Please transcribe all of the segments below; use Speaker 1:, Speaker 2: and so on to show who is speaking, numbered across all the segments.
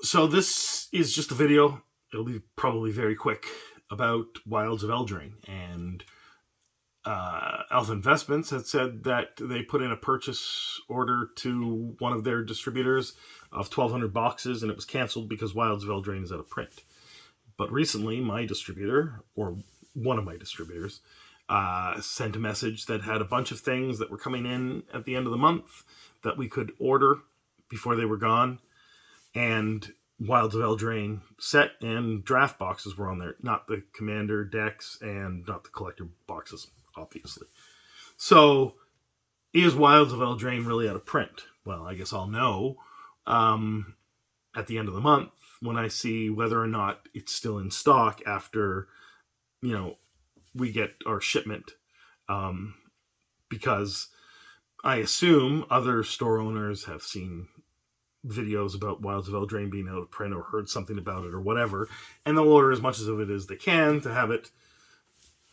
Speaker 1: So this is just a video. It'll be probably very quick about Wilds of Eldraine. And Alpha Investments had said that they put in a purchase order to one of their distributors of 1,200 boxes, and it was canceled because Wilds of Eldraine is out of print. But recently, my distributor, or one of my distributors, sent a message that had a bunch of things that were coming in at the end of the month that we could order before they were gone. And Wilds of Eldraine set and draft boxes were on there, not the commander decks and not the collector boxes, obviously. So, is Wilds of Eldraine really out of print? Well, I guess I'll know at the end of the month when I see whether or not it's still in stock after, we get our shipment. Because I assume other store owners have seen videos about Wilds of Eldraine being out of print or heard something about it or whatever, and they'll order as much of it as they can to have it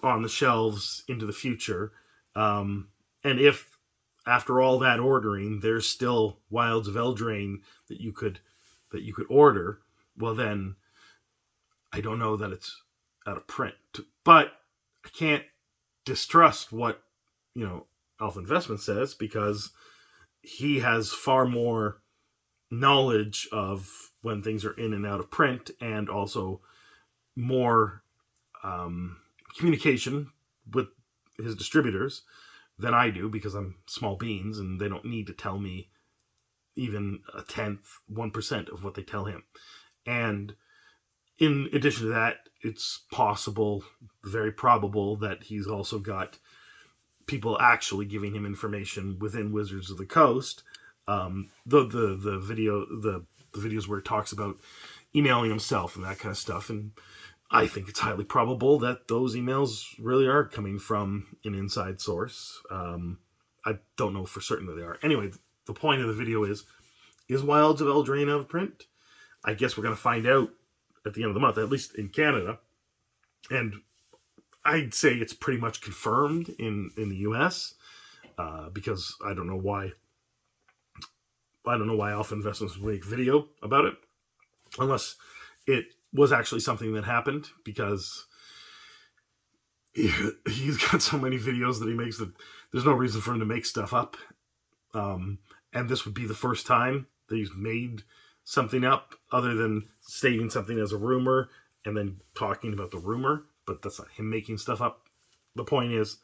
Speaker 1: on the shelves into the future. And if after all that ordering there's still Wilds of Eldraine that you could order, well then I don't know that it's out of print. But I can't distrust what Alpha Investment says, because he has far more knowledge of when things are in and out of print, and also more communication with his distributors than I do, because I'm small beans and they don't need to tell me even 1% of what they tell him. And in addition to that, it's possible, very probable, that he's also got people actually giving him information within Wizards of the Coast. The videos where it talks about emailing himself and that kind of stuff, and I think it's highly probable that those emails really are coming from an inside source. I don't know for certain that they are. Anyway, the point of the video is Wilds of Eldraine out of print? I guess we're going to find out at the end of the month, at least in Canada. And I'd say it's pretty much confirmed in the US, because I don't know why Alpha Investments would make a video about it, unless it was actually something that happened, because he's got so many videos that he makes that there's no reason for him to make stuff up. And this would be the first time that he's made something up, other than stating something as a rumor and then talking about the rumor. But that's not him making stuff up. The point is,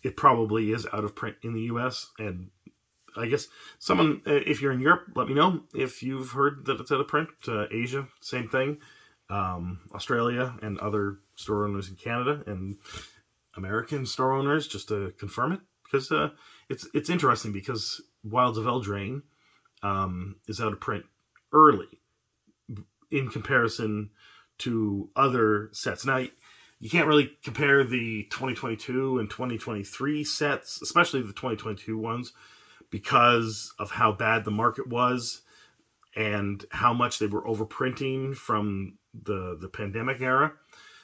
Speaker 1: it probably is out of print in the US. And I guess someone, if you're in Europe, let me know if you've heard that it's out of print. Asia, same thing. Australia and other store owners in Canada and American store owners, just to confirm it. Because it's interesting, because Wilds of Eldraine is out of print early in comparison to other sets. Now, you can't really compare the 2022 and 2023 sets, especially the 2022 ones, because of how bad the market was and how much they were overprinting from the pandemic era.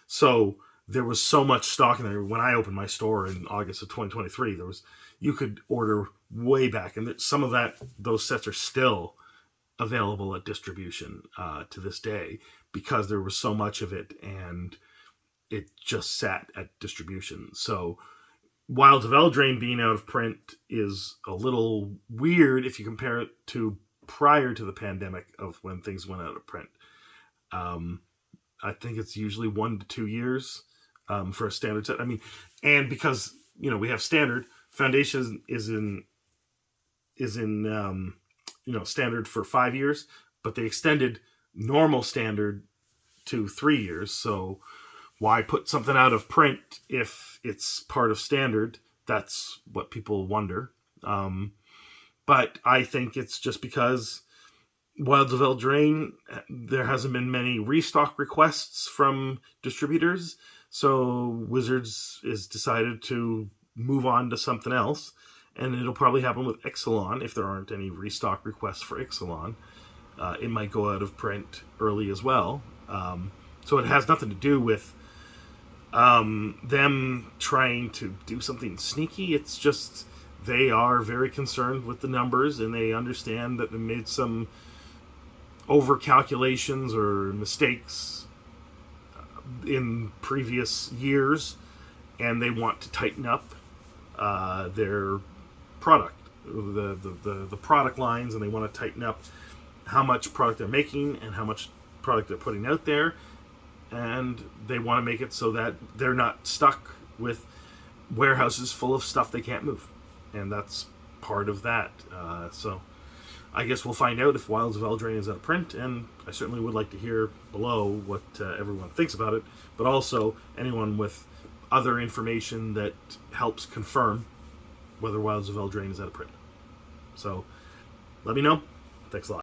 Speaker 1: So there was so much stock in there. When I opened my store in August of 2023, you could order way back, and some of those sets are still available at distribution to this day, because there was so much of it and it just sat at distribution. So Wilds of Eldraine being out of print is a little weird if you compare it to prior to the pandemic, of when things went out of print. I think it's usually 1 to 2 years for a standard set. I mean, and because we have standard, Foundation is in standard for 5 years, but they extended normal standard to 3 years. So why put something out of print if it's part of standard? That's what people wonder. But I think it's just because Wilds of Eldraine, there hasn't been many restock requests from distributors. So Wizards has decided to move on to something else. And it'll probably happen with Ixalan if there aren't any restock requests for Ixalan. It might go out of print early as well. So it has nothing to do with them trying to do something sneaky. It's just they are very concerned with the numbers, and they understand that they made some over calculations or mistakes in previous years, and they want to tighten up their product, the product lines, and they want to tighten up how much product they're making and how much product they're putting out there, and they want to make it so that they're not stuck with warehouses full of stuff they can't move, and that's part of that. So I guess we'll find out if Wilds of Eldraine is out of print, and I certainly would like to hear below what everyone thinks about it, but also anyone with other information that helps confirm whether Wilds of Eldraine is out of print. So let me know. Thanks a lot.